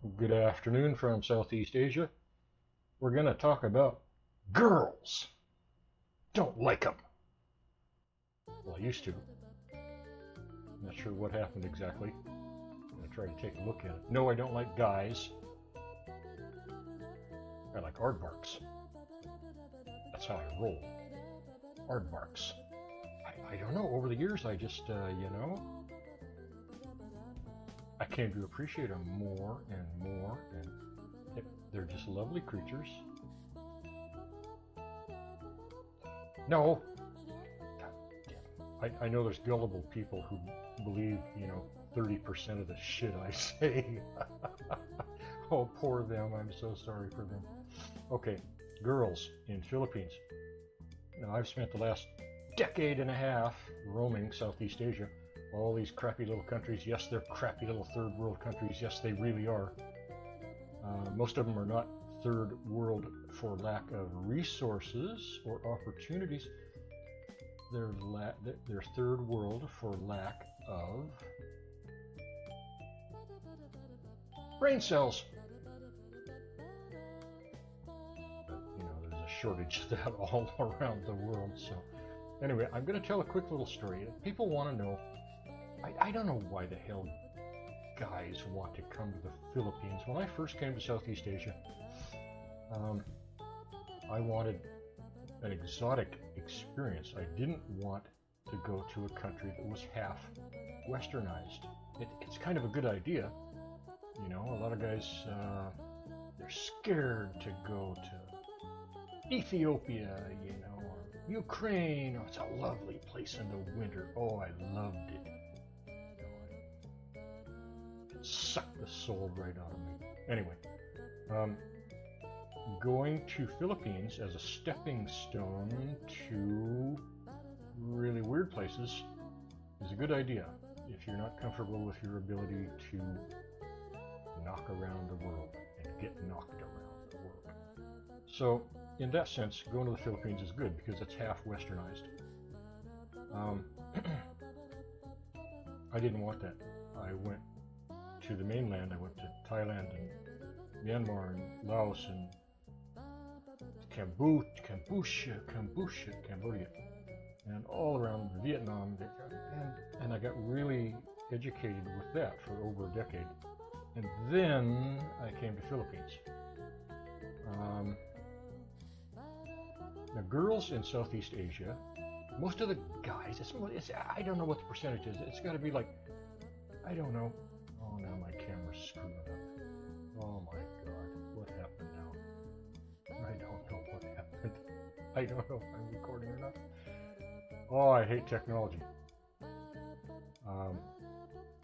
Good afternoon from Southeast Asia. We're going to talk about girls. Don't like them. Well, I used to. Not sure what happened exactly. I'm going to try to take a look at it. No, I don't like guys. I like aardvarks. That's how I roll. Aardvarks. I don't know. Over the years, I just, I came to appreciate them more and more, and they're just lovely creatures. No, I know there's gullible people who believe, 30% of the shit I say. Oh, poor them. I'm so sorry for them. Okay, girls in Philippines. Now, I've spent the last decade and a half roaming Southeast Asia. All these crappy little countries. Yes, they're crappy little third world countries. Yes, they really are. Most of them are not third world for lack of resources or opportunities. They're third world for lack of brain cells. But, there's a shortage of that all around the world. So anyway, I'm going to tell a quick little story. People want to know, I don't know why the hell guys want to come to the Philippines. When I first came to Southeast Asia, I wanted an exotic experience. I didn't want to go to a country that was half westernized. It's kind of a good idea. A lot of guys, they're scared to go to Ethiopia, or Ukraine. Oh, it's a lovely place in the winter. Oh, I loved it. It sucked the soul right out of me. Anyway, going to Philippines as a stepping stone to really weird places is a good idea if you're not comfortable with your ability to knock around the world and get knocked around the world. So in that sense, going to the Philippines is good because it's half westernized. I didn't want that. I went to the mainland. I went to Thailand and Myanmar and Laos and Cambodia, and all around Vietnam, and I got really educated with that for over a decade. And then I came to Philippines. The girls in Southeast Asia, most of the guys, I don't know what the percentage is. It's got to be like, I don't know. Oh, now my camera's screwing up. Oh my God, what happened now? I don't know what happened. I don't know if I'm recording or not. Oh, I hate technology.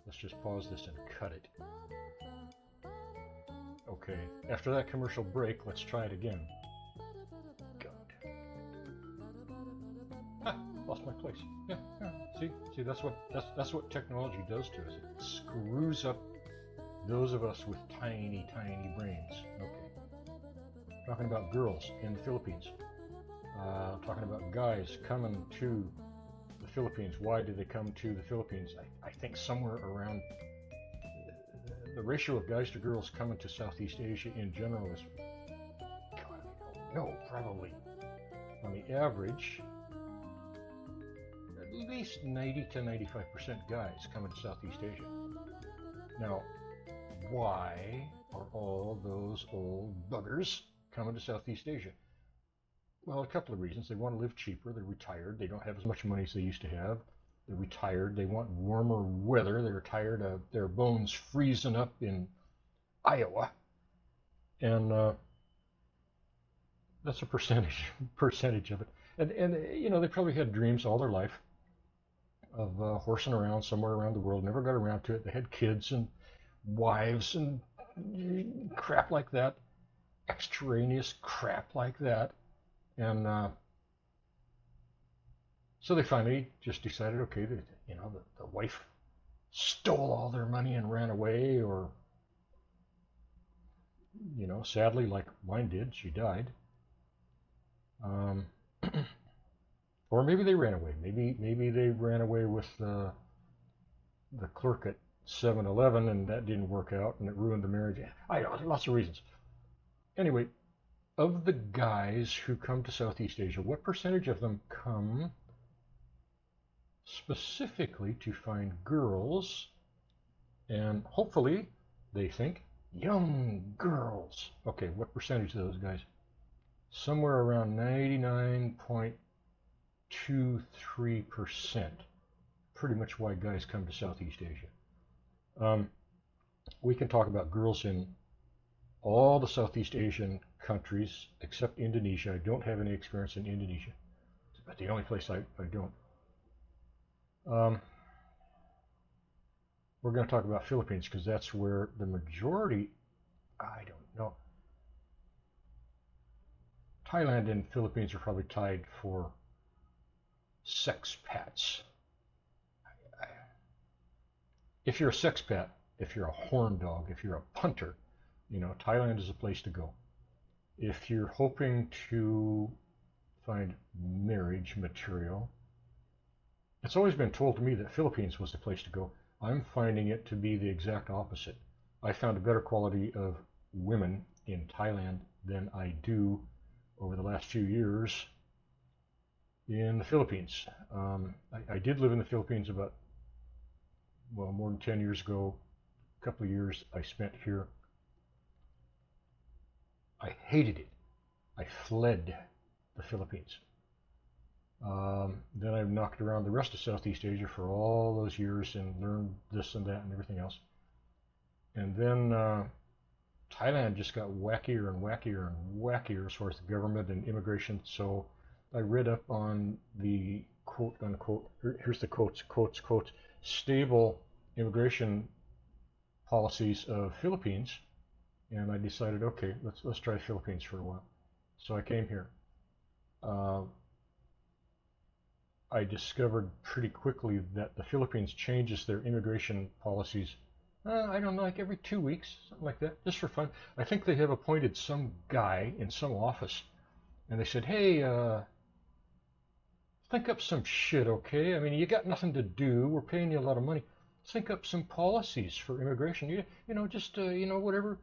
Let's just pause this and cut it. Okay, after that commercial break, let's try it again. God. Ah, lost my place. Yeah. See, that's what technology does to us. It screws up those of us with tiny, tiny brains. Okay. Talking about girls in the Philippines. Talking about guys coming to the Philippines. Why do they come to the Philippines? I think somewhere around the ratio of guys to girls coming to Southeast Asia in general is, God, I don't know, probably on the average, at least 90 to 95% guys coming to Southeast Asia. Now, why are all those old buggers coming to Southeast Asia? Well, a couple of reasons. They want to live cheaper. They're retired. They don't have as much money as they used to have. They're retired. They want warmer weather. They're tired of their bones freezing up in Iowa. And that's a percentage of it. And they probably had dreams all their life of horsing around somewhere around the world. Never got around to it. They had kids and wives and crap like that. Extraneous crap like that. And so they finally just decided, okay, the wife stole all their money and ran away, or, sadly, like mine did, she died. Or maybe they ran away. Maybe they ran away with the clerk at 7-Eleven, and that didn't work out, and it ruined the marriage. I know, lots of reasons. Anyway, of the guys who come to Southeast Asia, what percentage of them come specifically to find girls, and hopefully they think young girls? Okay, what percentage of those guys? Somewhere around 99.23%. Pretty much why guys come to Southeast Asia. We can talk about girls in all the Southeast Asian countries except Indonesia. I don't have any experience in Indonesia. It's about the only place I don't. We're going to talk about Philippines because that's where the majority, I don't know. Thailand and Philippines are probably tied for sexpats. If you're a sexpat, if you're a horn dog, if you're a punter, Thailand is a place to go. If you're hoping to find marriage material, it's always been told to me that Philippines was the place to go. I'm finding it to be the exact opposite. I found a better quality of women in Thailand than I do over the last few years in the Philippines. I did live in the Philippines about, more than 10 years ago. A couple of years I spent here. I hated it. I fled the Philippines. Then I knocked around the rest of Southeast Asia for all those years and learned this and that and everything else. And then Thailand just got wackier and wackier and wackier as far as the government and immigration. So I read up on the quote unquote, here's the quotes, stable immigration policies of Philippines, and I decided, okay, let's try Philippines for a while. So I came here. I discovered pretty quickly that the Philippines changes their immigration policies, I don't know, like every 2 weeks, something like that, just for fun. I think they have appointed some guy in some office, and they said, hey, think up some shit, okay? I mean, you got nothing to do. We're paying you a lot of money. Think up some policies for immigration. Just whatever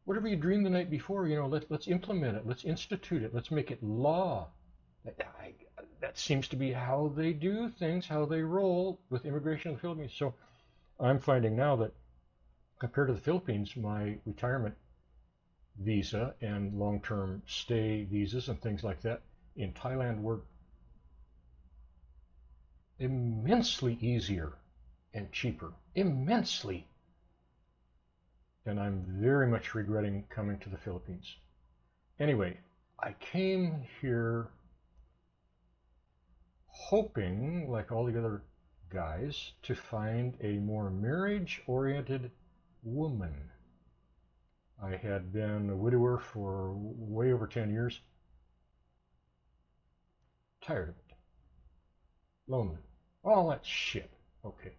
you dreamed the night before. Let's implement it. Let's institute it. Let's make it law. That seems to be how they do things, how they roll with immigration in the Philippines. So I'm finding now that compared to the Philippines, my retirement visa and long-term stay visas and things like that in Thailand were immensely easier and cheaper, immensely. And I'm very much regretting coming to the Philippines. Anyway, I came here hoping, like all the other guys, to find a more marriage-oriented woman. I had been a widower for way over 10 years. Tired of it. Lonely. All that shit. Okay.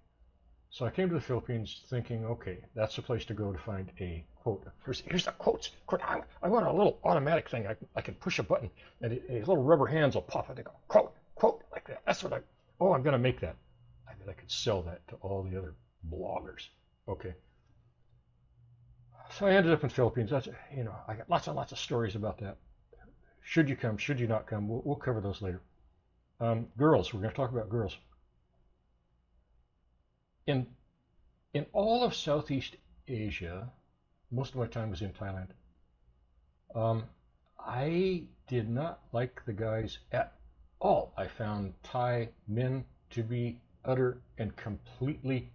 So I came to the Philippines thinking, okay, that's the place to go to find a quote. Here's the quotes. I want a little automatic thing. I can push a button and little rubber hands will pop and they go, quote, like that. That's what I'm going to make that. I bet I could sell that to all the other bloggers. Okay. So I ended up in the Philippines. I got lots and lots of stories about that. Should you come? Should you not come? We'll cover those later. Girls. We're going to talk about girls. In all of Southeast Asia, most of my time was in Thailand. I did not like the guys at all. I found Thai men to be utterly and completely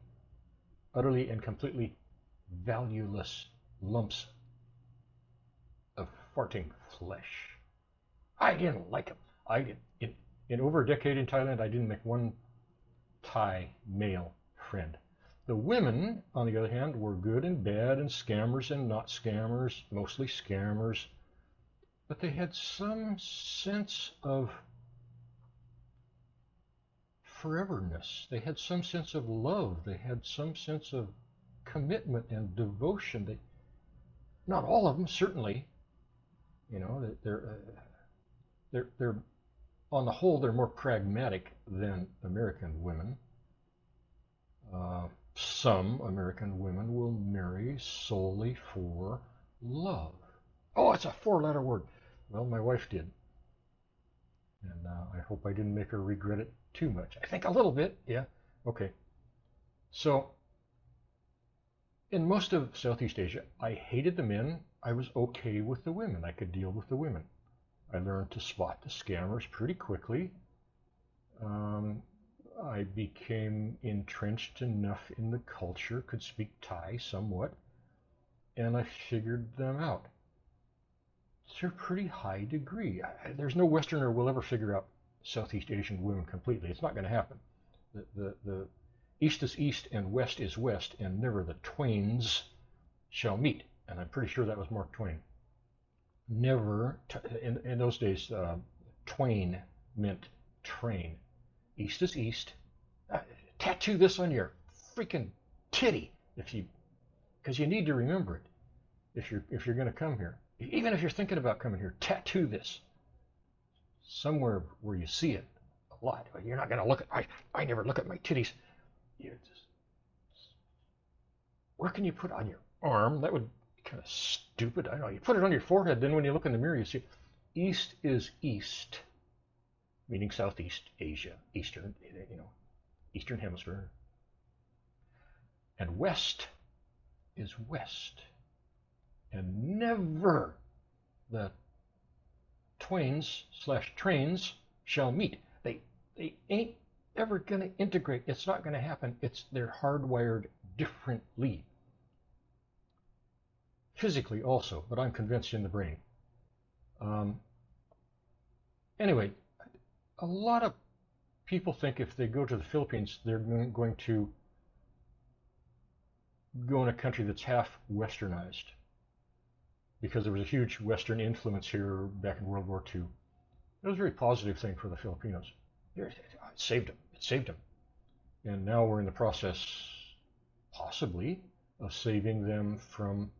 valueless lumps of farting flesh. I didn't like them. In over a decade in Thailand, I didn't make one Thai male friend. The women, on the other hand, were good and bad and scammers and not scammers, mostly scammers. But they had some sense of foreverness. They had some sense of love. They had some sense of commitment and devotion. Not all of them, certainly. They're on the whole, they're more pragmatic than American women. some American women will marry solely for love. Oh, it's a four-letter word. Well, my wife did. And I hope I didn't make her regret it too much. I think a little bit, yeah. Okay. So, in most of Southeast Asia, I hated the men. I was okay with the women. I could deal with the women. I learned to spot the scammers pretty quickly. I became entrenched enough in the culture, could speak Thai somewhat, and I figured them out to a pretty high degree. There's no Westerner will ever figure out Southeast Asian women completely. It's not going to happen. The East is East and West is West, and never the twains shall meet. And I'm pretty sure that was Mark Twain. Never, in those days, twain meant train. East is East. Tattoo this on your freaking titty because you need to remember it if you're going to come here. Even if you're thinking about coming here, tattoo this somewhere where you see it a lot. You're not going to look at. I never look at my titties. Where can you put it on your arm? That would be kind of stupid. I know. You put it on your forehead. Then when you look in the mirror, you see East is East, meaning Southeast Asia, Eastern, Eastern Hemisphere. And West is West. And never the twains/trains shall meet. They ain't ever going to integrate. It's not going to happen. They're hardwired differently. Physically also, but I'm convinced in the brain. Anyway, a lot of people think if they go to the Philippines, they're going to go in a country that's half westernized, because there was a huge Western influence here back in World War II. It was a very positive thing for the Filipinos. It saved them. It saved them. And now we're in the process, possibly, of saving them from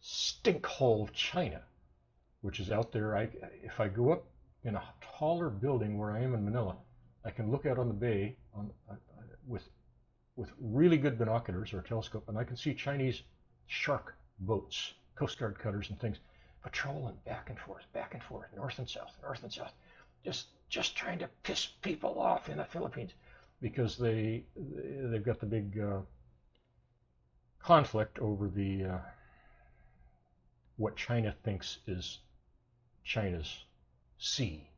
stinkhole China, which is out there. If I go up in a taller building where I am in Manila, I can look out on the bay with really good binoculars or a telescope, and I can see Chinese shark boats, Coast Guard cutters and things, patrolling back and forth, north and south, just trying to piss people off in the Philippines, because they've got the big conflict over the what China thinks is China's sea.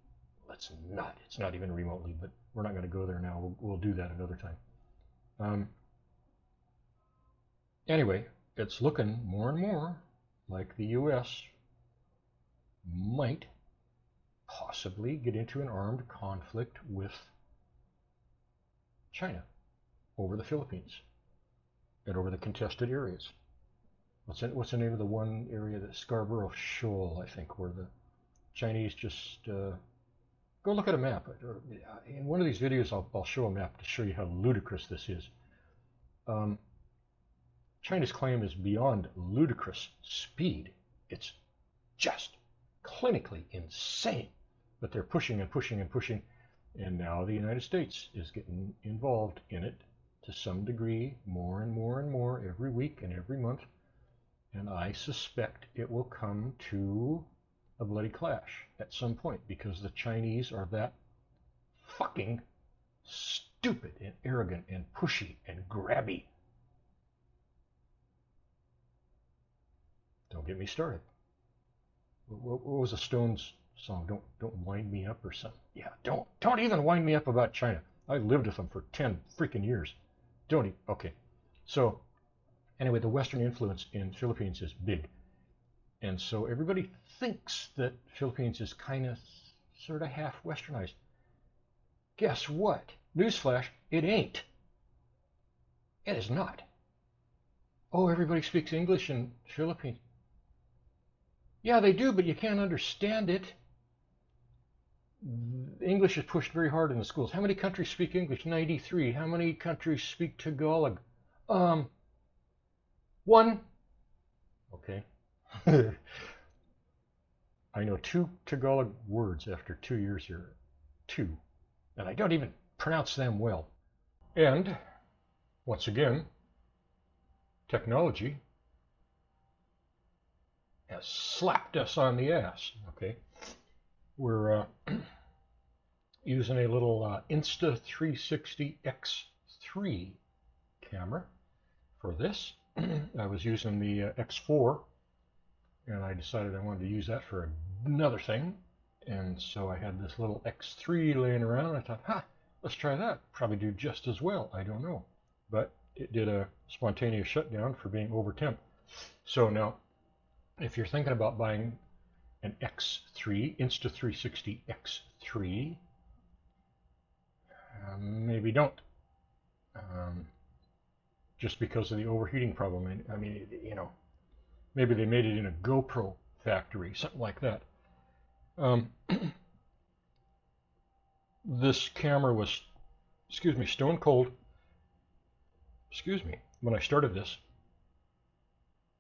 Well, it's not. It's not even remotely, but we're not going to go there now. We'll do that another time. Anyway, it's looking more and more like the U.S. might possibly get into an armed conflict with China over the Philippines and over the contested areas. What's the name of the one area, the Scarborough Shoal, I think, where the Chinese just go look at a map. In one of these videos, I'll show a map to show you how ludicrous this is. China's claim is beyond ludicrous speed. It's just clinically insane. But they're pushing and pushing and pushing, and now the United States is getting involved in it to some degree, more and more and more every week and every month. And I suspect it will come to a bloody clash at some point, because the Chinese are that fucking stupid and arrogant and pushy and grabby. Don't get me started. What was a Stones song? Don't wind me up or something. Yeah, don't even wind me up about China. I lived with them for 10 freaking years. Okay. So anyway, the Western influence in Philippines is big. And so everybody thinks that Philippines is kind of sort of half westernized. Guess what? Newsflash, it ain't. It is not. Oh, everybody speaks English in Philippines. Yeah, they do, but you can't understand it. English is pushed very hard in the schools. How many countries speak English? 93. How many countries speak Tagalog? 1. Okay. I know 2 Tagalog words after 2 years here. 2. And I don't even pronounce them well. And once again, technology has slapped us on the ass. Okay, we're using a little Insta360 X3 camera for this. I was using the X4, and I decided I wanted to use that for another thing, and so I had this little X3 laying around, and I thought, let's try that. Probably do just as well. I don't know, but it did a spontaneous shutdown for being over temp. So now, if you're thinking about buying an X3, Insta360 X3, maybe don't. Just because of the overheating problem. I mean, you know, maybe they made it in a GoPro factory, something like that. This camera was, stone cold, when I started this.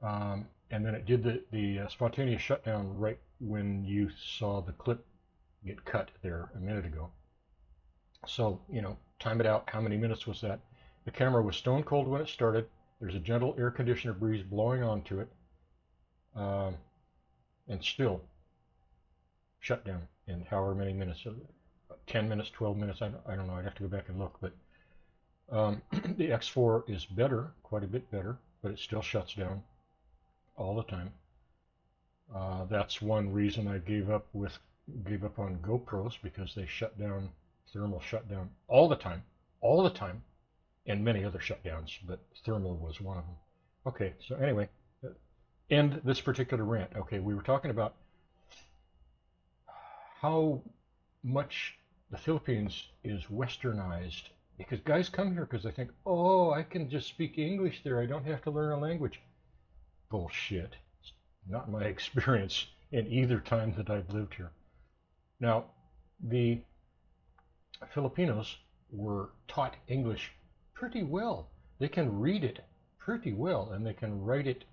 And then it did the spontaneous shutdown right when you saw the clip get cut there a minute ago. So, you know, time it out. How many minutes was that? The camera was stone cold when it started. There's a gentle air conditioner breeze blowing onto it. And still shut down in however many minutes, 10 minutes, 12 minutes, I don't know, I'd have to go back and look, but the X4 is better, quite a bit better, but it still shuts down all the time. That's one reason I gave up on GoPros, because they shut down, thermal shutdown all the time, and many other shutdowns, but thermal was one of them. Okay, so anyway, end this particular rant. Okay, we were talking about how much the Philippines is westernized, because guys come here because they think, oh, I can just speak English there, I don't have to learn a language. Bullshit. It's not my experience in either time that I've lived here. Now, the Filipinos were taught English pretty well. They can read it pretty well, and they can write it,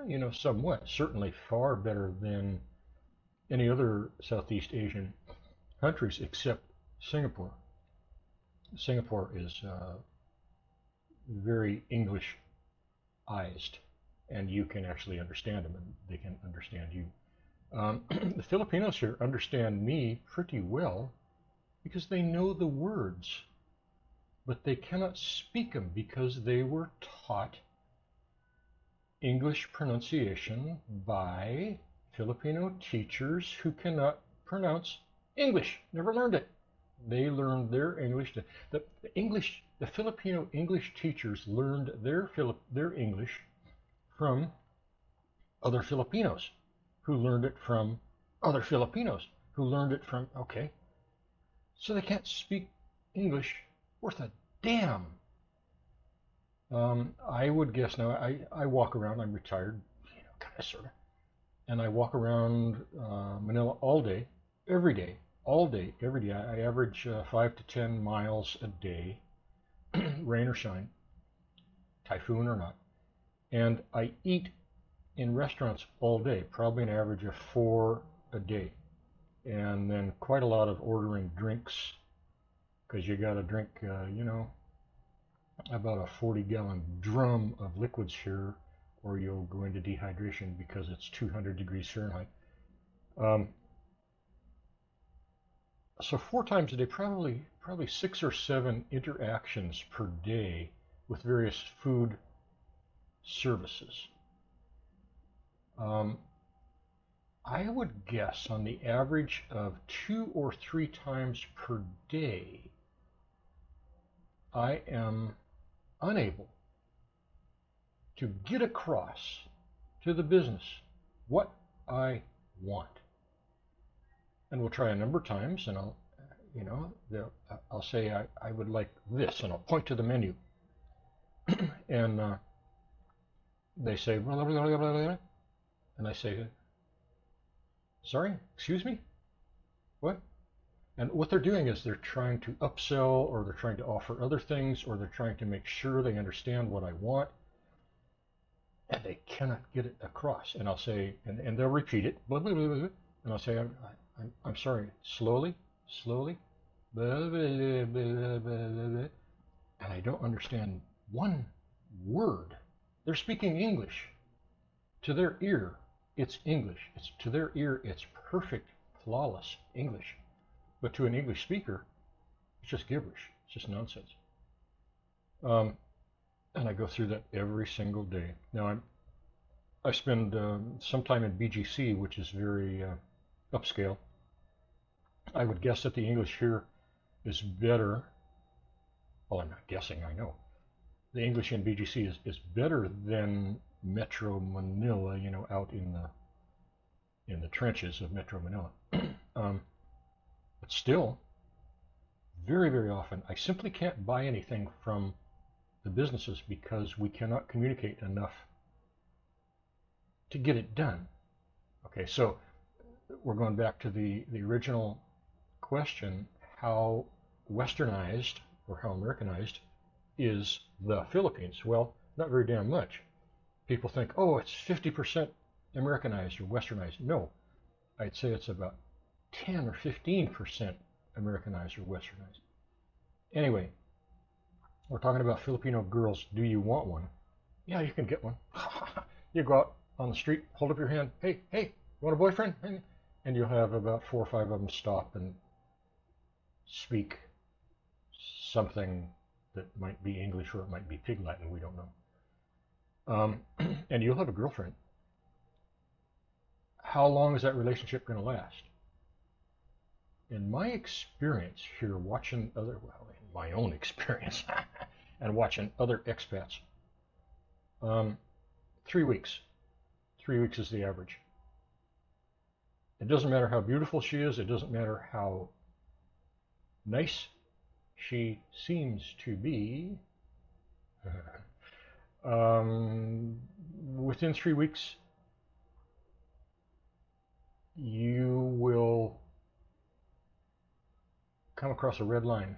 you know, somewhat. Certainly far better than any other Southeast Asian countries except Singapore. Singapore is very English-ized, and you can actually understand them, and they can understand you. The Filipinos here understand me pretty well because they know the words, but they cannot speak them because they were taught English pronunciation by Filipino teachers who cannot pronounce English, never learned it. They learned their English. The Filipino English teachers learned their English from other Filipinos, who learned it from other Filipinos, who learned it from, okay. So they can't speak English worth a damn. I would guess now, I walk around, I'm retired, you know, kind of, sort of, and I walk around Manila all day, every day, all day, every day. I average 5 to 10 miles a day, rain or shine, typhoon or not. And I eat in restaurants all day, probably an average of 4 a day. And then quite a lot of ordering drinks, because you got to drink, you know, about a 40-gallon drum of liquids here, or you'll go into dehydration because it's 200 degrees Fahrenheit. So 4 times a day, probably 6 or 7 interactions per day with various food services. I would guess on the average of 2 or 3 times per day, I am unable to get across to the business what I want. And we'll try a number of times, and I'll say I would like this, and I'll point to the menu, and they say blah, blah, blah, blah, blah, and I say, sorry, excuse me, what? And what they're doing is they're trying to upsell, or they're trying to offer other things, or they're trying to make sure they understand what I want, and they cannot get it across. And I'll say, and they'll repeat it, blah, blah, blah, blah, and I'll say, I'm sorry, slowly, blah, blah, blah, blah, blah, blah, and I don't understand one word. They're speaking English. To their ear, it's English. To their ear, it's perfect, flawless English. But to an English speaker, it's just gibberish. It's just nonsense. Um, and I go through that every single day. Now I spend some time in BGC, which is very upscale. I would guess that the English here is better. Well, I'm not guessing, I know. The English in BGC is better than Metro Manila, out in the trenches of Metro Manila. But still, very, very often, I simply can't buy anything from the businesses because we cannot communicate enough to get it done. Okay, so we're going back to the original question, how westernized or how Americanized is the Philippines? Well, not very damn much. People think, oh, it's 50% Americanized or westernized. No, I'd say it's about 10 or 15% Americanized or westernized. Anyway, we're talking about Filipino girls. Do you want one? Yeah, you can get one. You go out on the street, hold up your hand. Hey, you want a boyfriend? And you'll have about 4 or 5 of them stop and speak something that might be English or it might be Pig Latin. We don't know. And you'll have a girlfriend. How long is that relationship going to last? In my experience here, watching in my own experience, and watching other expats, 3 weeks. 3 weeks is the average. It doesn't matter how beautiful she is. It doesn't matter how nice she seems to be. Within 3 weeks, you will come across a red line.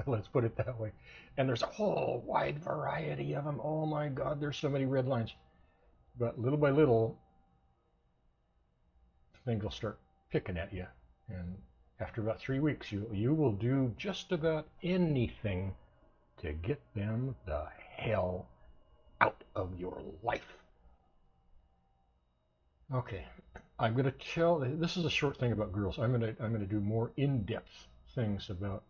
Let's put it that way. And there's a whole wide variety of them. Oh my God, there's so many red lines. But little by little, things will start picking at you. And after about 3 weeks, you will do just about anything to get them the hell out of your life. Okay, I'm going to tell. This is a short thing about girls. I'm going to do more in-depth things about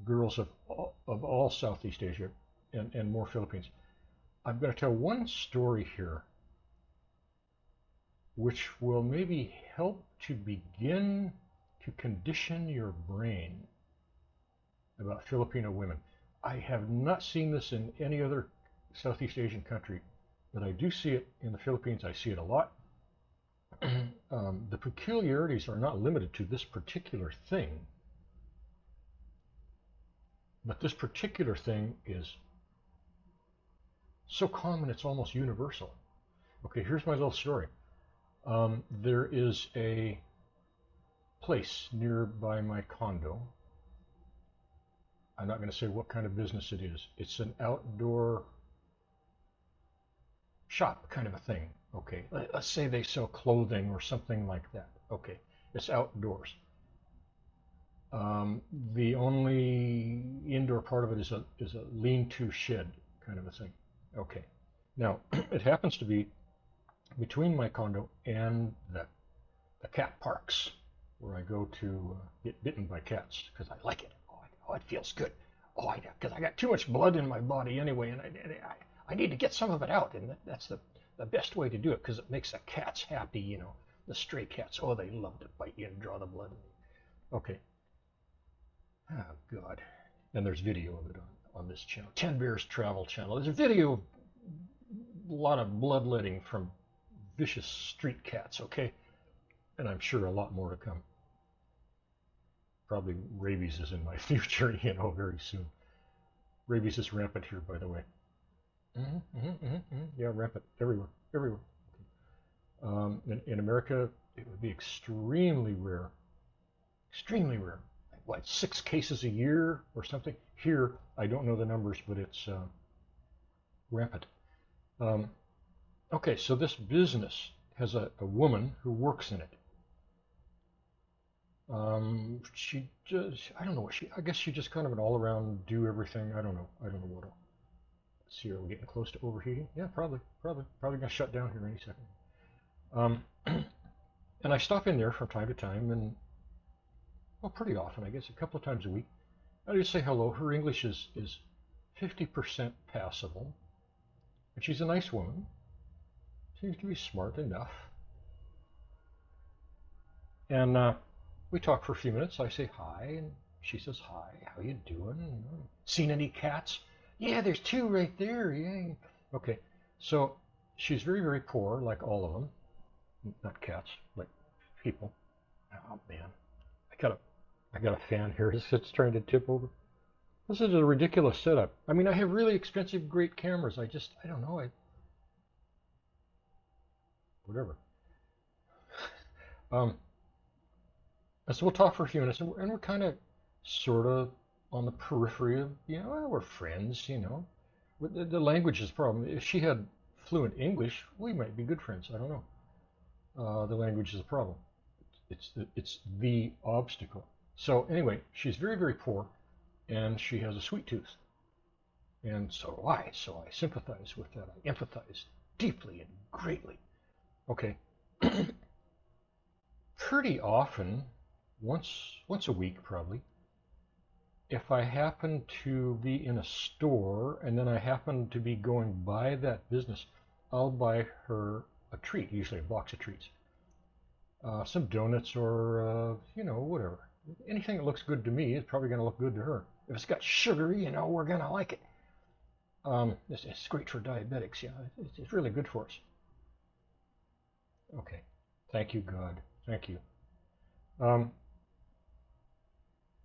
girls of all Southeast Asia and more Philippines. I'm going to tell one story here, which will maybe help to begin to condition your brain about Filipino women. I have not seen this in any other Southeast Asian country, but I do see it in the Philippines. I see it a lot. The peculiarities are not limited to this particular thing, but this particular thing is so common it's almost universal. Okay, here's my little story. There is a place nearby my condo. I'm not going to say what kind of business it is. It's an outdoor shop kind of a thing. Okay, let's say they sell clothing or something like that. Okay, it's outdoors. The only indoor part of it is a lean-to shed kind of a thing. Okay, now it happens to be between my condo and the cat parks where I go to get bitten by cats because I like it. Oh, it feels good. Oh, because I got too much blood in my body anyway, and I need to get some of it out, and that's the best way to do it because it makes the cats happy, the stray cats. Oh, they love to bite you and draw the blood. Okay. Oh, God. And there's video of it on this channel. 10 Bears Travel Channel. There's a video of a lot of bloodletting from vicious street cats, okay? And I'm sure a lot more to come. Probably rabies is in my future, very soon. Rabies is rampant here, by the way. Yeah, rampant everywhere. In America, it would be extremely rare. Extremely rare. What, 6 cases a year or something? Here, I don't know the numbers, but it's rampant. Okay, so this business has a woman who works in it. She just, I don't know what I guess she's just kind of an all-around do everything. I don't know what all. see, are we getting close to overheating? Yeah, probably gonna shut down here any second. Um, and I stop in there from time to time, and well, pretty often, I guess, a couple of times a week. I just say hello. Her English is 50% passable, and she's a nice woman. Seems to be smart enough. And we talk for a few minutes. I say hi, and she says hi. How you doing? You know, seen any cats? Yeah, there's two right there. Yeah. Okay. So she's very, very poor, like all of them. Not cats, like people. Oh man, I got a fan here. It's trying to tip over. This is a ridiculous setup. I mean, I have really expensive, great cameras. I don't know. Whatever. Um, and so we'll talk for a few minutes, and we're kind of, sort of, on the periphery of, well, we're friends, The language is the problem. If she had fluent English, we might be good friends. I don't know. The language is the problem. It's the obstacle. So anyway, she's very, very poor, and she has a sweet tooth. And so do I. So I sympathize with that. I empathize deeply and greatly. Okay. Pretty often, once a week probably, if I happen to be in a store and then I happen to be going by that business, I'll buy her a treat, usually a box of treats. Some donuts or, whatever. Anything that looks good to me is probably going to look good to her. If it's got sugar, we're going to like it. It's great for diabetics, it's really good for us. Okay. Thank you, God. Thank you. Um,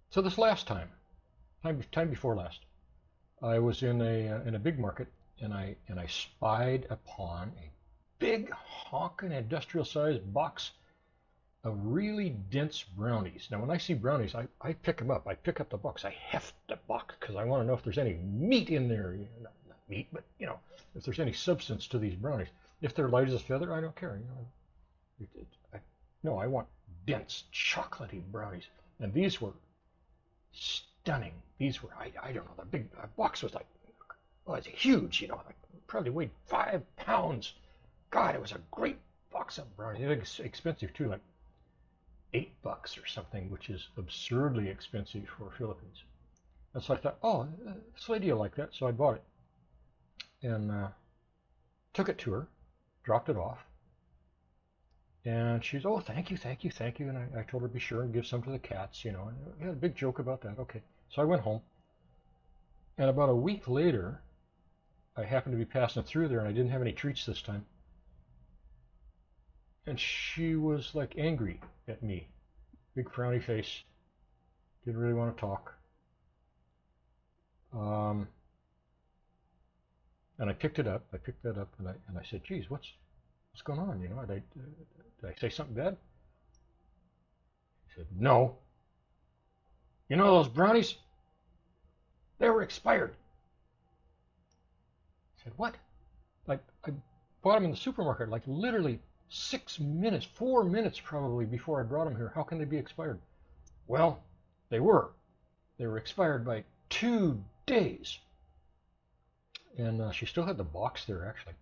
so this last time before last, I was in a big market, and I spied upon a big honking industrial-sized box of really dense brownies. Now, when I see brownies, I pick them up. I pick up the box. I heft the box because I want to know if there's any meat in there. Not meat, but if there's any substance to these brownies. If they're light as a feather, I don't care. No, I want dense, chocolatey brownies, and these were stunning. These were, I don't know, the big box was like, oh, it's huge, like probably weighed 5 pounds. God, it was a great box of brownies. It was expensive too, like $8 or something, which is absurdly expensive for Philippines. And so I thought, oh, this lady will like that, so I bought it and took it to her, dropped it off, and she's, oh, thank you, thank you, thank you. And I told her to be sure and give some to the cats, and we had a big joke about that. Okay, so I went home, and about a week later, I happened to be passing through there, and I didn't have any treats this time. And she was like angry at me, big frowny face, didn't really want to talk. And I picked it up. I picked that up, and I said, "Geez, what's going on? Did I say something bad?" She said, "No. Those brownies? They were expired." I said, "What?" Like, I bought them in the supermarket, like literally 6 minutes, 4 minutes probably before I brought them here. How can they be expired? Well, they were. They were expired by 2 days. And she still had the box there, actually,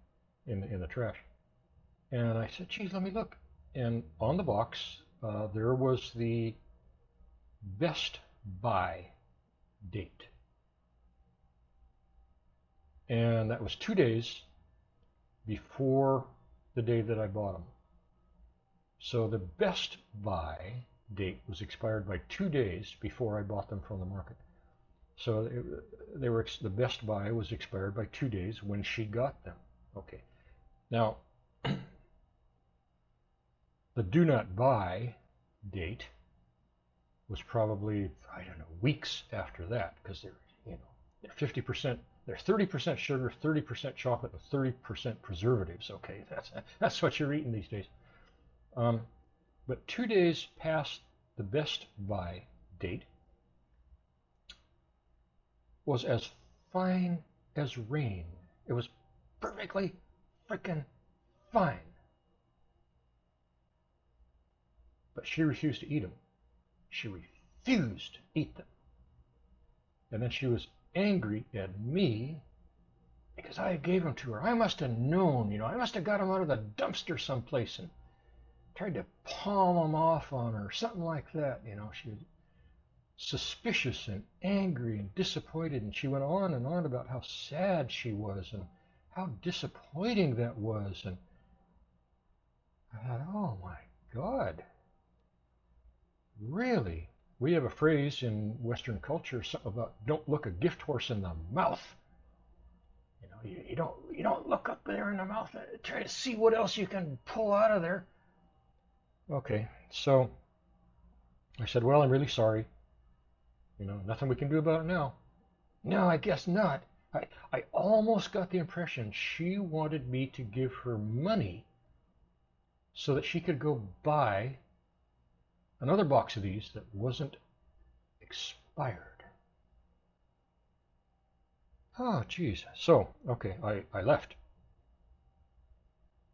in the trash. And I said, "Geez, let me look." And on the box, there was the best buy date. And that was 2 days before the day that I bought them. So the best buy date was expired by 2 days before I bought them from the market. So the best buy was expired by 2 days when she got them. Okay. Now, the do not buy date was probably, I don't know, weeks after that, because they're 50%, they're 30% sugar, 30% chocolate, and 30% preservatives. Okay, that's what you're eating these days. But 2 days past the best buy date was as fine as rain. It was perfectly freaking fine. But she refused to eat them. She refused to eat them. And then she was angry at me because I gave them to her. I must have known, I must have got them out of the dumpster someplace and tried to palm them off on her, something like that. She was suspicious and angry and disappointed, and she went on and on about how sad she was and how disappointing that was. And I thought, oh my God, really? We have a phrase in Western culture, something about don't look a gift horse in the mouth. You don't look up there in the mouth and try to see what else you can pull out of there. Okay, so I said, well, I'm really sorry. Nothing we can do about it now. No, I guess not. I almost got the impression she wanted me to give her money so that she could go buy another box of these that wasn't expired. Oh, geez. So, okay, I left.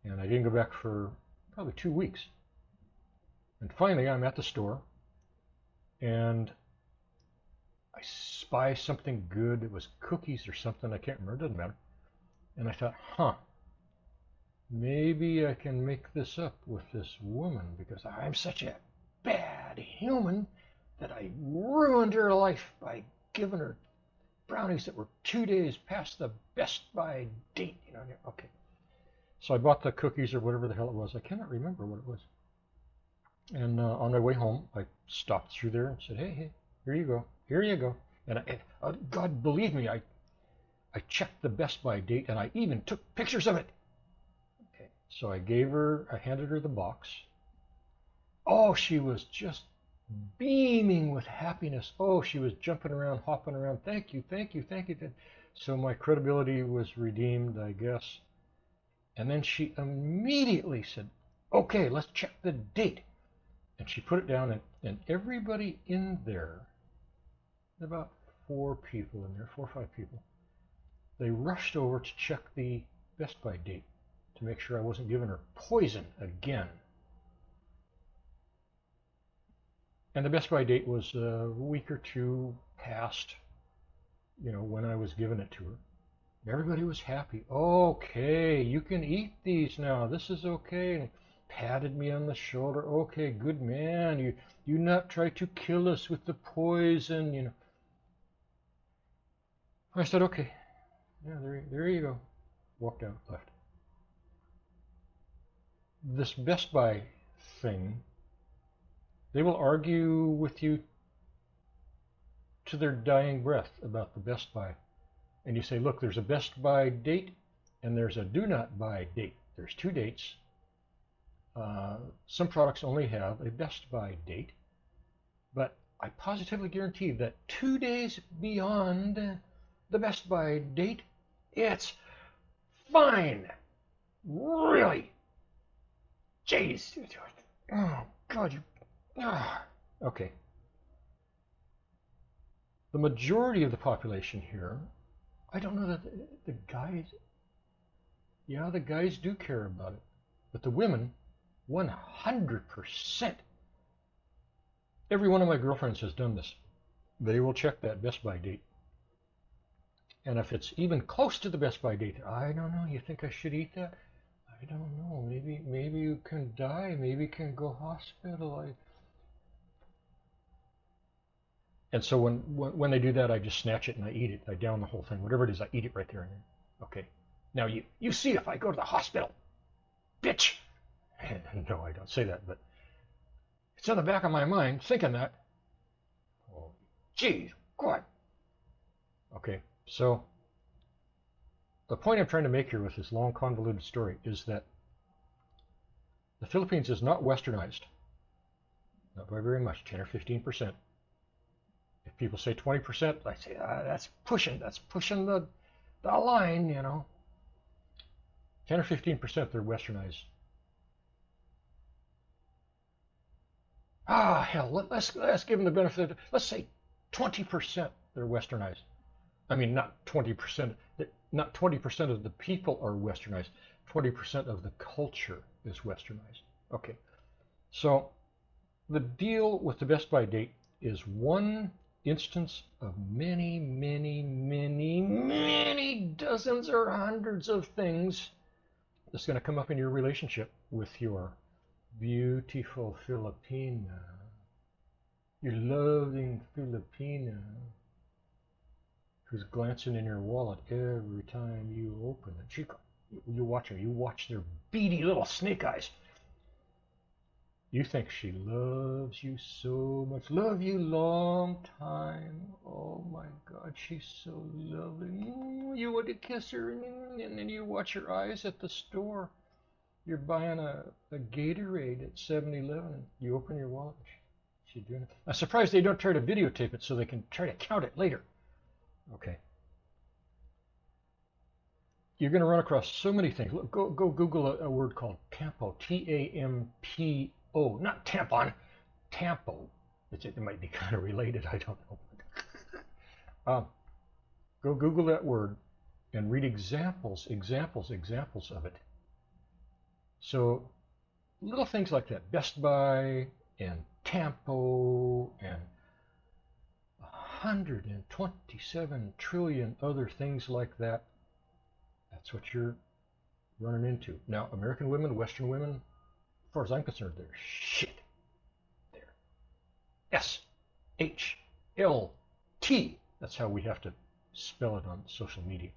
And I didn't go back for probably 2 weeks. And finally, I'm at the store, and I spy something good. It was cookies or something. I can't remember. It doesn't matter. And I thought, maybe I can make this up with this woman because I'm such a bad human that I ruined her life by giving her brownies that were 2 days past the Best By date. Okay. So I bought the cookies or whatever the hell it was. I cannot remember what it was. And on my way home, I stopped through there and said, hey, here you go. And God, believe me, I checked the Best By date and I even took pictures of it. Okay. So I handed her the box. Oh, she was just beaming with happiness. Oh, she was jumping around, hopping around. Thank you. So my credibility was redeemed, I guess. And then she immediately said, okay, let's check the date. And she put it down, and everybody in there, about 4 people in there, 4 or 5 people, they rushed over to check the Best By date to make sure I wasn't giving her poison again. And the Best By date was a week or 2 past, when I was giving it to her. Everybody was happy. Okay, you can eat these now. This is okay. And patted me on the shoulder. Okay, good man. You not try to kill us with the poison. I said, okay. Yeah, there you go. Walked out, left. This Best By thing, they will argue with you to their dying breath about the Best By. And you say, look, there's a Best By date and there's a do not buy date. There's 2 dates. Some products only have a Best By date, but I positively guarantee that 2 days beyond the Best By date, it's fine. Really? Jeez. Oh, God, okay. The majority of the population here, I don't know that the guys, the guys do care about it, but the women, 100%. Every one of my girlfriends has done this. They will check that Best By date. And if it's even close to the Best By date, I don't know, you think I should eat that? I don't know, maybe you can die, maybe you can go hospital. And so when they do that, I just snatch it and I eat it. I down the whole thing, whatever it is, I eat it right there and then. Okay, now you see if I go to the hospital, bitch. No, I don't say that, but it's in the back of my mind thinking that. Oh, geez, God. Okay, so the point I'm trying to make here with this long convoluted story is that the Philippines is not westernized, not by very much, 10 or 15%. If people say 20%, I say that's pushing the line, 10 or 15% they're westernized. Hell, let's give them the benefit. Let's say 20% they're westernized. I mean, not 20%. Not 20% of the people are westernized. 20% of the culture is westernized. Okay, so the deal with the Best By date is 1 instance of many, many, many, many dozens or hundreds of things that's going to come up in your relationship with your beautiful Filipina, your loving Filipina, who's glancing in your wallet every time you open it. You watch her. You watch their beady little snake eyes. You think she loves you so much. Love you long time. Oh my God, she's so lovely. You want to kiss her, and then you watch her eyes at the store. You're buying a Gatorade at 7-Eleven. You open your wallet. She's doing it. I'm surprised they don't try to videotape it so they can try to count it later. Okay. You're going to run across so many things. Go Google a word called Tampo. Tampo. Not tampon. Tampo. It might be kind of related. I don't know. Go Google that word and read examples of it. So little things like that. Best Buy and Tampo and 127 trillion other things like that. That's what you're running into. Now, American women, Western women, as far as I'm concerned, they're shit. They're S-H-L-T. That's how we have to spell it on social media.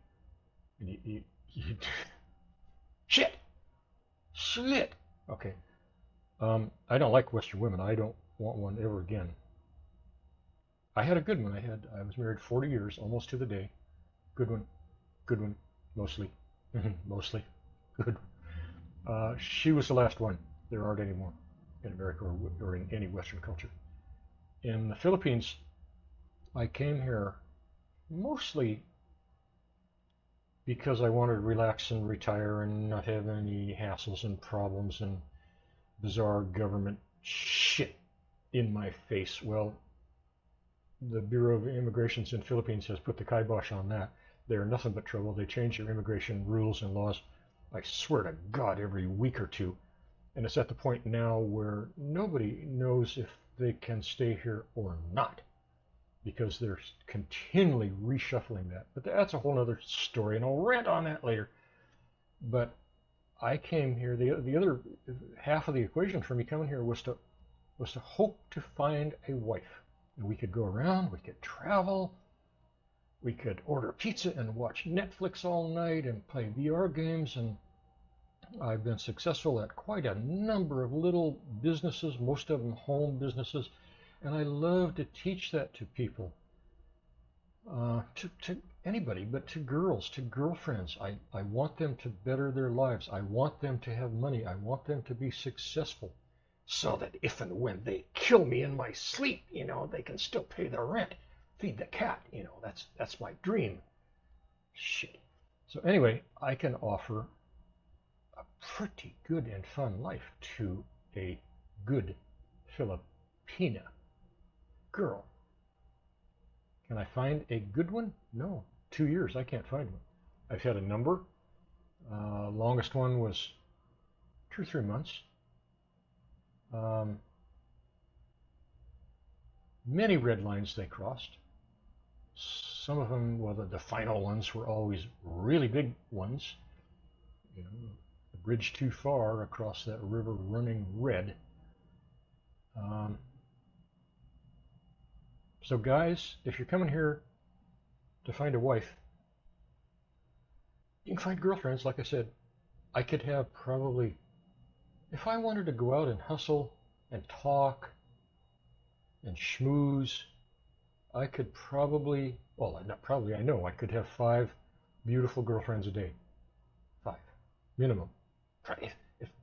And you shit. Shit. Okay. I don't like Western women. I don't want one ever again. I had a good one. I was married 40 years, almost to the day. Good one, mostly. Mostly. Good. She was the last one. There aren't any more in America or in any Western culture. In the Philippines, I came here mostly because I wanted to relax and retire and not have any hassles and problems and bizarre government shit in my face. Well, the Bureau of Immigrations in the Philippines has put the kibosh on that. They're nothing but trouble. They change their immigration rules and laws, I swear to God, every week or two. And it's at the point now where nobody knows if they can stay here or not, because they're continually reshuffling that. But that's a whole other story, and I'll rant on that later. But I came here, the other half of the equation for me coming here was to hope to find a wife. And we could go around, we could travel, we could order pizza and watch Netflix all night and play VR games, and I've been successful at quite a number of little businesses, most of them home businesses, and I love to teach that to people, to anybody, but to girls, to girlfriends. I want them to better their lives. I want them to have money. I want them to be successful, so that if and when they kill me in my sleep, they can still pay the rent, feed the cat. That's my dream. Shit. So anyway, I can offer a pretty good and fun life to a good Filipina girl. Can I find a good one? No. 2 years, I can't find one. I've had a number. Longest one was 2 or 3 months. Many red lines they crossed. Some of them, well, the final ones were always really big ones. The bridge too far across that river running red. So guys, if you're coming here to find a wife, you can find girlfriends. Like I said, I could have probably, if I wanted to go out and hustle and talk and schmooze, I could probably, well, not probably, I know I could have 5 beautiful girlfriends a day. 5, minimum.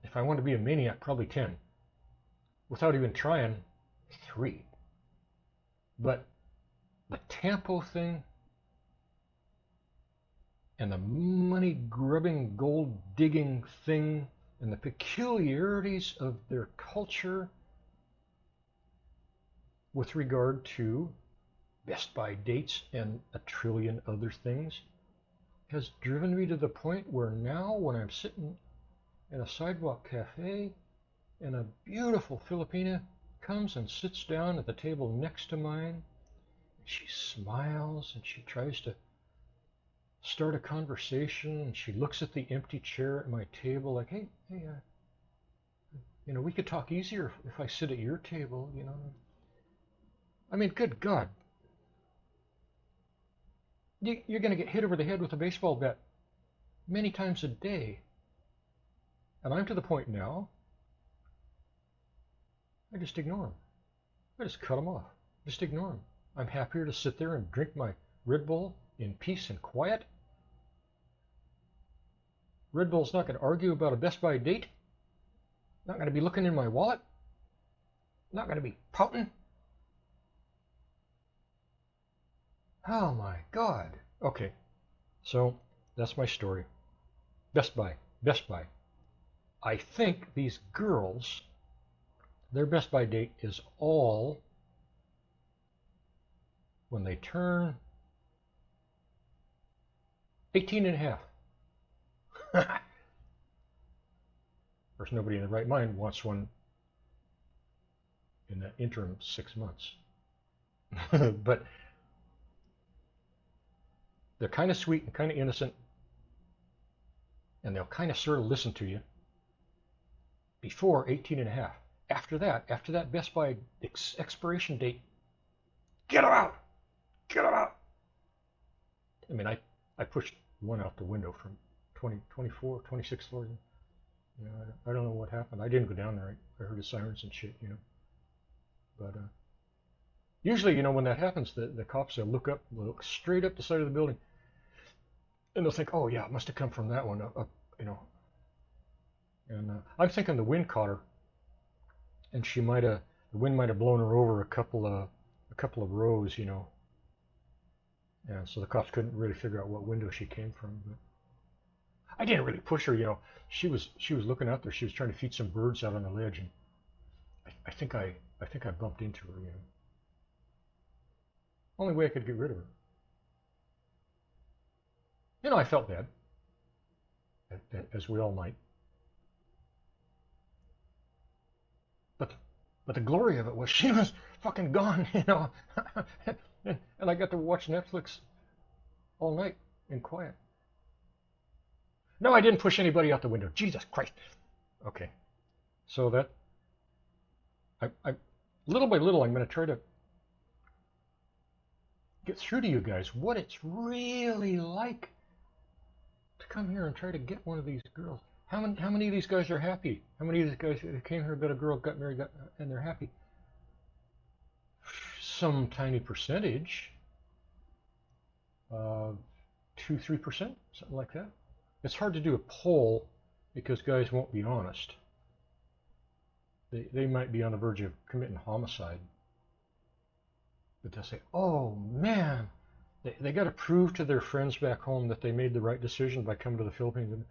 If I want to be a maniac, probably 10. Without even trying, 3. But the Tampo thing and the money grubbing, gold digging thing and the peculiarities of their culture with regard to Best Buy dates and a trillion other things has driven me to the point where now when I'm sitting in a sidewalk cafe and a beautiful Filipina comes and sits down at the table next to mine, She smiles and she tries to start a conversation, and she looks at the empty chair at my table like, hey, we could talk easier if I sit at your table, I mean, good God. You're going to get hit over the head with a baseball bat many times a day. And I'm to the point now, I just ignore them. I just cut them off. Just ignore them. I'm happier to sit there and drink my Red Bull in peace and quiet. Red Bull's not going to argue about a Best Buy date. Not going to be looking in my wallet. Not going to be pouting. Oh my God. Okay, so that's my story. Best Buy. Best Buy. I think these girls, their Best Buy date is all when they turn 18 and a half. Of course, nobody in their right mind wants one in that interim 6 months. But they're kind of sweet and kind of innocent, and they'll kind of sort of listen to you before 18 and a half. After that Best Buy expiration date, get them out! Get them out! I mean, I pushed one out the window from 24, 26 floors. I don't know what happened. I didn't go down there. I heard the sirens and shit, But usually, when that happens, the cops, they'll look straight up the side of the building, and they'll think, oh yeah, it must have come from that one, up. And I'm thinking the wind caught her, and the wind might have blown her over a couple of rows, and so the cops couldn't really figure out what window she came from. But I didn't really push her, She was looking out there. She was trying to feed some birds out on the ledge, and I think I bumped into her. Only way I could get rid of her. I felt bad, as we all might. But the glory of it was she was fucking gone, and I got to watch Netflix all night in quiet. No, I didn't push anybody out the window. Jesus Christ. Okay, so that I little by little, I'm going to try to get through to you guys what it's really like to come here and try to get one of these girls. How many of these guys are happy? How many of these guys came here, got a girl, got married, and they're happy? Some tiny percentage, 2-3%, something like that. It's hard to do a poll because guys won't be honest. They might be on the verge of committing homicide, but they'll say, "Oh man, they got to prove to their friends back home that they made the right decision by coming to the Philippines." And,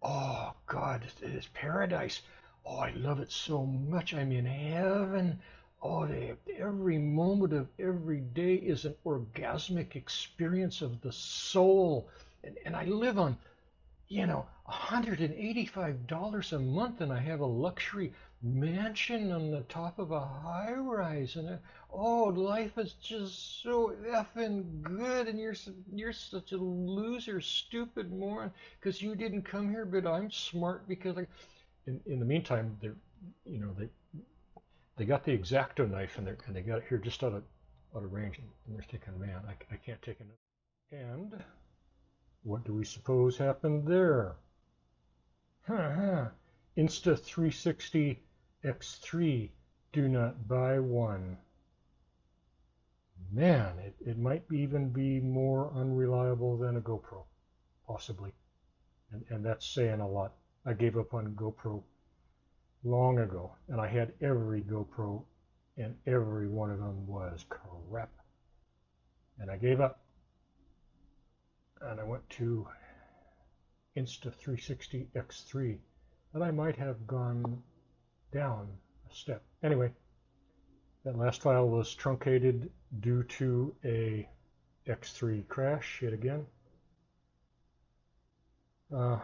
oh God, it is paradise. Oh, I love it so much. I'm in heaven. Oh, every moment of every day is an orgasmic experience of the soul. And I live on, $185 a month, and I have a luxury mansion on the top of a high rise. And life is just so effing good. And you're such a loser, stupid moron, because you didn't come here. But I'm smart because in the meantime, they got the X-Acto knife, and they got it here just out of range, and they're thinking, man, I can't take it. And what do we suppose happened there? Insta360 X3, do not buy one. Man, it might even be more unreliable than a GoPro, possibly. And that's saying a lot. I gave up on GoPro long ago, and I had every GoPro, and every one of them was crap. And I gave up, and I went to Insta360 X3, and I might have gone down a step. Anyway, that last file was truncated due to a X3 crash yet again. Don't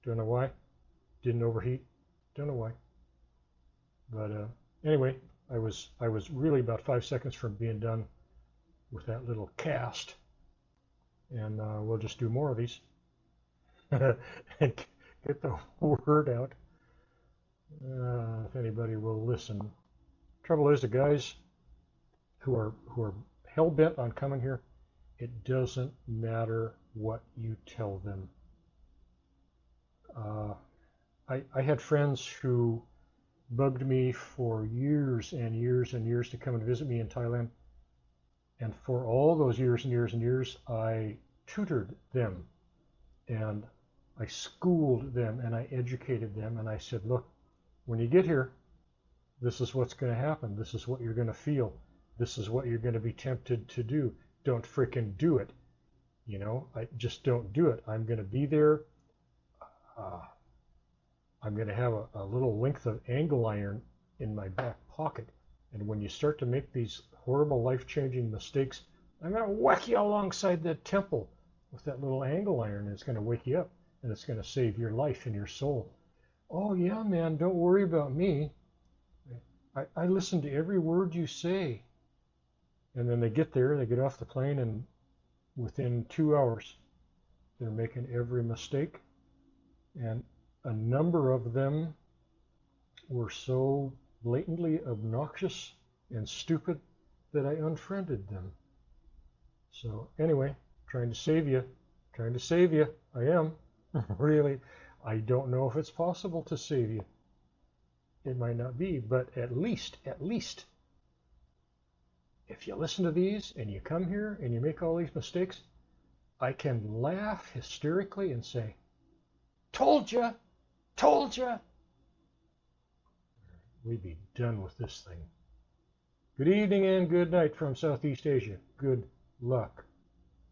know why. Didn't overheat. Don't know why. But anyway, I was really about 5 seconds from being done with that little cast, and we'll just do more of these and get the word out. If anybody will listen. Trouble is, the guys who are hell bent on coming here, it doesn't matter what you tell them. I had friends who bugged me for years and years and years to come and visit me in Thailand. And for all those years and years and years, I tutored them and I schooled them and I educated them. And I said, look, when you get here, this is what's going to happen. This is what you're going to feel. This is what you're going to be tempted to do. Don't frickin' do it. You know, I just don't do it. I'm going to be there. I'm going to have a little length of angle iron in my back pocket. And when you start to make these horrible life-changing mistakes, I'm going to whack you alongside that temple with that little angle iron. It's going to wake you up, and it's going to save your life and your soul. Oh, yeah, man, don't worry about me. I listen to every word you say. And then they get there, they get off the plane, and within 2 hours, they're making every mistake. And a number of them were so blatantly obnoxious and stupid that I unfriended them. So anyway, trying to save you. I am. Really, I don't know if it's possible to save you. It might not be, but at least, if you listen to these and you come here and you make all these mistakes, I can laugh hysterically and say, told ya! We'd be done with this thing. Good evening and good night from Southeast Asia. Good luck.